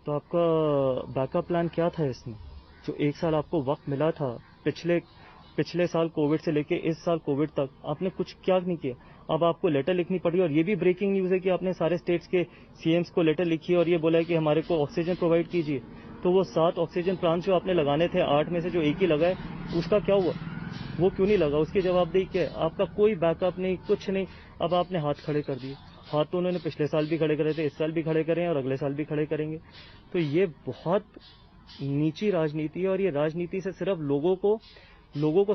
तो आपका backup plan क्या था इसमें? जो 1 साल आपको वक्त मिला था, पिछले साल कोविड से लेके इस साल कोविड तक आपने कुछ क्या नहीं किया। अब आपको लेटर लिखनी पड़ी, और ये भी ब्रेकिंग न्यूज है कि आपने सारे स्टेट्स के सीएम्स को लेटर लिखी है और ये बोला है कि हमारे को ऑक्सीजन प्रोवाइड कीजिए। तो वो 7 ऑक्सीजन प्लांट जो आपने लगाने थे, 8 में से जो एक ही लगा है, उसका क्या हुआ? वो क्यों नहीं लगा? उसकी जवाबदेही क्या है? आपका कोई बैकअप नहीं, कुछ नहीं। अब आपने हाथ खड़े कर दिए। हाथ तो उन्होंने पिछले साल भी खड़े करे थे, इस साल भी खड़े करें और अगले साल भी खड़े करेंगे। तो ये बहुत नीची राजनीति है, और ये राजनीति से सिर्फ लोगों को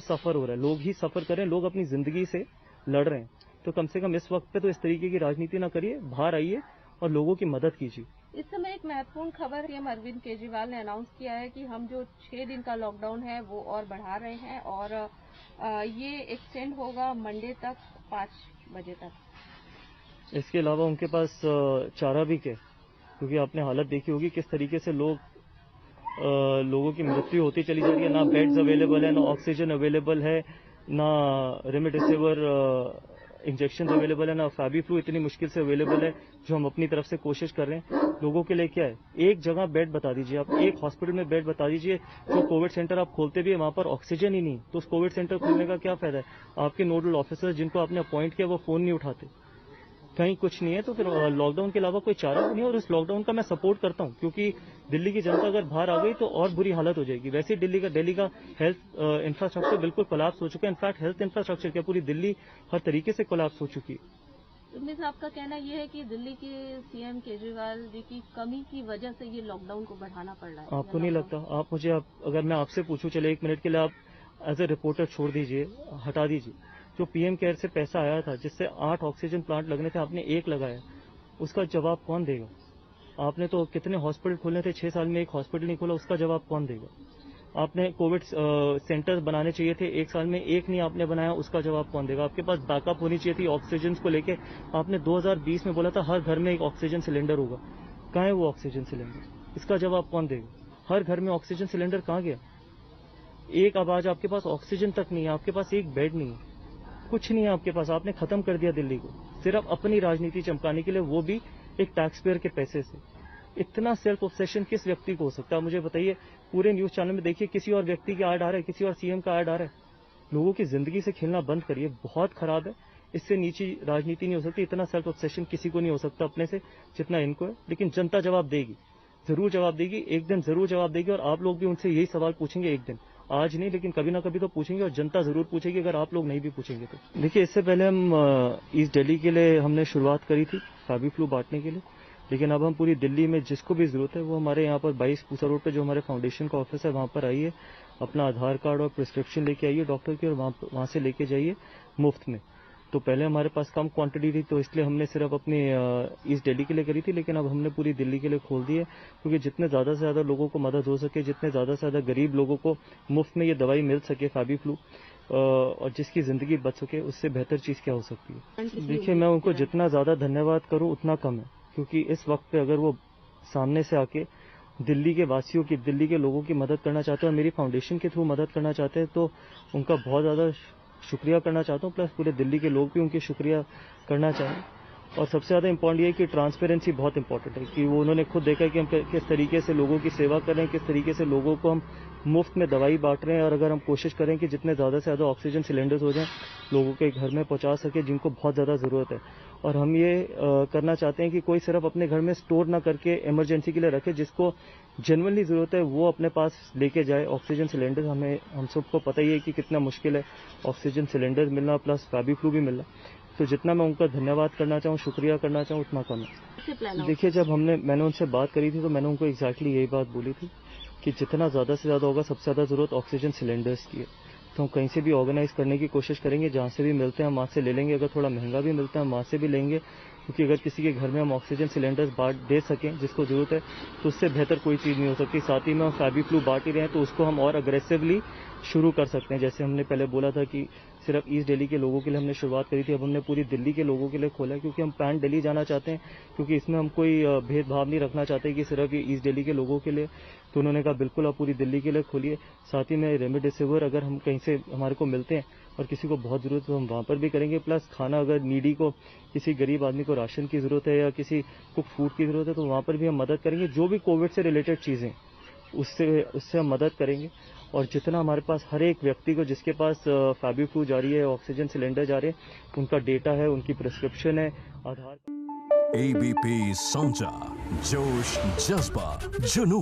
सफर हो रहा है। लोग ही सफर करें, लोग अपनी जिंदगी से लड़ रहे हैं। तो कम से कम इस वक्त पे तो इस तरीके की राजनीति ना करिए, बाहर आइए और लोगों की मदद कीजिए। इस समय एक महत्वपूर्ण खबर सीएम अरविंद केजरीवाल ने अनाउंस किया है कि हम जो 6 दिन का लॉकडाउन है वो और बढ़ा रहे हैं, और ये एक्सटेंड होगा मंडे तक 5 बजे तक। इसके अलावा उनके पास चारा भी क्या, क्योंकि आपने हालत देखी होगी किस तरीके से लोगों की मृत्यु होती चली जा रही है। ना बेड्स अवेलेबल है, ना ऑक्सीजन अवेलेबल है, ना रेमडेसिविर इंजेक्शन अवेलेबल है, ना फैबीफ्लू इतनी मुश्किल से अवेलेबल है, जो हम अपनी तरफ से कोशिश कर रहे हैं। लोगों के लिए क्या है? एक जगह बेड बता दीजिए, आप एक हॉस्पिटल में बेड बता दीजिए। जो कोविड सेंटर आप खोलते भी है वहां पर ऑक्सीजन ही नहीं, तो उस कोविड सेंटर खोलने का क्या फायदा है? आपके नोडल ऑफिसर जिनको आपने अपॉइंट किया वो फोन नहीं उठाते, कहीं कुछ नहीं है। तो फिर लॉकडाउन के अलावा कोई चारा नहीं है। और उस लॉकडाउन का मैं सपोर्ट करता हूं, क्योंकि दिल्ली की जनता अगर बाहर आ गई तो और बुरी हालत हो जाएगी। वैसे दिल्ली का हेल्थ इंफ्रास्ट्रक्चर बिल्कुल कोलैप्स हो चुका है। इनफैक्ट हेल्थ इंफ्रास्ट्रक्चर क्या, पूरी दिल्ली हर तरीके से कोलैप्स हो चुकी है। मिस, आपका कहना यह है कि दिल्ली के सीएम केजरीवाल जी की कमी की वजह से ये लॉकडाउन को बढ़ाना पड़ रहा है? आपको नहीं लगता? आप मुझे अगर मैं आपसे पूछूं, चले 1 मिनट के लिए आप एज ए रिपोर्टर छोड़ दीजिए, हटा दीजिए। जो पीएम केयर से पैसा आया था, जिससे 8 ऑक्सीजन प्लांट लगने थे, आपने 1 लगाया, उसका जवाब कौन देगा? आपने तो कितने हॉस्पिटल खोलने थे, 6 साल में 1 हॉस्पिटल नहीं खोला, उसका जवाब कौन देगा? आपने कोविड सेंटर्स बनाने चाहिए थे, 1 साल में 1 नहीं आपने बनाया, उसका जवाब कौन देगा? आपके पास बैकअप होनी चाहिए थी ऑक्सीजन को लेके। आपने 2020 में बोला था हर घर में 1 ऑक्सीजन सिलेंडर होगा। कहाँ है वो ऑक्सीजन सिलेंडर? इसका जवाब कौन देगा? हर घर में ऑक्सीजन सिलेंडर कहाँ गया? एक आवाज, आपके पास ऑक्सीजन तक नहीं है, आपके पास एक बेड नहीं है, कुछ नहीं है आपके पास। आपने खत्म कर दिया दिल्ली को, सिर्फ अपनी राजनीति चमकाने के लिए, वो भी एक टैक्स पेयर के पैसे से। इतना सेल्फ ऑब्सेशन किस व्यक्ति को हो सकता है? मुझे बताइए। पूरे न्यूज चैनल में देखिए, किसी और व्यक्ति की ऐड आ रहा है, किसी और सीएम का ऐड आ रहा है। लोगों की जिंदगी से खेलना बंद करिए, बहुत खराब है। इससे नीची राजनीति नहीं हो सकती। इतना सेल्फ ऑब्सेशन किसी को नहीं हो सकता अपने से, जितना इनको है। लेकिन जनता जवाब देगी, जरूर जवाब देगी, एक दिन जरूर जवाब देगी। और आप लोग भी उनसे यही सवाल पूछेंगे एक दिन, आज नहीं लेकिन कभी ना कभी तो पूछेंगे, और जनता जरूर पूछेगी अगर आप लोग नहीं भी पूछेंगे तो। देखिए, इससे पहले हम ईस्ट दिल्ली के लिए हमने शुरुआत करी थी फैबीफ्लू बांटने के लिए, लेकिन अब हम पूरी दिल्ली में जिसको भी जरूरत है वो हमारे यहाँ पर 22 पूसा रोड पे जो हमारे फाउंडेशन का ऑफिस है वहाँ पर आइए, अपना आधार कार्ड और प्रिस्क्रिप्शन लेके आइए डॉक्टर की, और वहाँ से लेके जाइए मुफ्त में। तो पहले हमारे पास कम क्वांटिटी थी, तो इसलिए हमने सिर्फ अपने ईस्ट दिल्ली के लिए करी थी, लेकिन अब हमने पूरी दिल्ली के लिए खोल दी है, क्योंकि जितने ज़्यादा से ज़्यादा लोगों को मदद हो सके, जितने ज़्यादा से ज़्यादा गरीब लोगों को मुफ्त में ये दवाई मिल सके फैबीफ्लू, और जिसकी ज़िंदगी बच सके, उससे बेहतर चीज़ क्या हो सकती है? देखिए, मैं उनको जितना ज़्यादा धन्यवाद करूँ उतना कम है, क्योंकि इस वक्त पे अगर वो सामने से आके दिल्ली के वासियों की, दिल्ली के लोगों की मदद करना चाहते हैं और मेरी फाउंडेशन के थ्रू मदद करना चाहते हैं, तो उनका बहुत ज़्यादा शुक्रिया करना चाहता हूँ। प्लस पूरे दिल्ली के लोग भी उनकी शुक्रिया करना चाहें। और सबसे ज़्यादा इम्पॉर्टेंट ये है कि ट्रांसपेरेंसी बहुत इंपॉर्टेंट है, कि वो उन्होंने खुद देखा है कि हम किस तरीके से लोगों की सेवा कर रहे हैं, किस तरीके से लोगों को हम मुफ्त में दवाई बांट रहे हैं। और अगर हम कोशिश करें कि जितने ज़्यादा से ज़्यादा ऑक्सीजन सिलेंडर्स हो जाएं, लोगों के घर में पहुंचा सके जिनको बहुत ज़्यादा ज़रूरत है। और हम ये करना चाहते हैं कि कोई सिर्फ अपने घर में स्टोर ना करके इमरजेंसी के लिए रखे, जिसको जेन्युइनली ज़रूरत है वो अपने पास लेके जाए ऑक्सीजन सिलेंडर। हम सबको पता ही है कि कितना मुश्किल है ऑक्सीजन सिलेंडर मिलना, प्लस फैबीफ्लू भी मिलना। तो जितना मैं उनका धन्यवाद करना चाहूँ, शुक्रिया करना चाहूँ, उतना कम है। देखिए, जब मैंने उनसे बात करी थी तो मैंने उनको एग्जैक्टली यही बात बोली थी कि जितना ज़्यादा से ज़्यादा होगा, सबसे ज़्यादा ज़रूरत ऑक्सीजन सिलेंडर्स की है। तो हम कहीं से भी ऑर्गेनाइज करने की कोशिश करेंगे, जहाँ से भी मिलते हैं हम वहाँ से ले लेंगे। अगर थोड़ा महंगा भी मिलता है हम वहाँ से भी लेंगे, क्योंकि अगर किसी के घर में हम ऑक्सीजन सिलेंडर्स बांट दे सकें जिसको ज़रूरत है, तो उससे बेहतर कोई चीज़ नहीं हो सकती। साथ ही में हम फैबीफ्लू बांट ही रहे हैं, तो उसको हम और अग्रेसिवली शुरू कर सकते हैं। जैसे हमने पहले बोला था कि सिर्फ ईस्ट दिल्ली के लोगों के लिए हमने शुरुआत करी थी, अब हमने पूरी दिल्ली के लोगों के लिए खोला है, क्योंकि हम पैन दिल्ली जाना चाहते हैं, क्योंकि इसमें हम कोई भेदभाव नहीं रखना चाहते कि सिर्फ ये ईस्ट दिल्ली के लोगों के लिए। तो उन्होंने कहा बिल्कुल आप पूरी दिल्ली के लिए खोलिए। साथ ही में रेमडेसिविर अगर हम कहीं से हमारे को मिलते हैं, और किसी को बहुत ज़रूरत है तो हम वहाँ पर भी करेंगे। प्लस खाना अगर नीडी को, किसी गरीब आदमी को राशन की ज़रूरत है या किसी को फूड की ज़रूरत है तो वहाँ पर भी हम मदद करेंगे। जो भी कोविड से रिलेटेड चीज़ें उससे हम मदद करेंगे। और जितना हमारे पास हर एक व्यक्ति को जिसके पास फैबिफ्लू जा रही है, ऑक्सीजन सिलेंडर जा रहे हैं, उनका डेटा है, उनकी प्रिस्क्रिप्शन है, आधार। ABP Sonja, जोश जज्बा जुनून।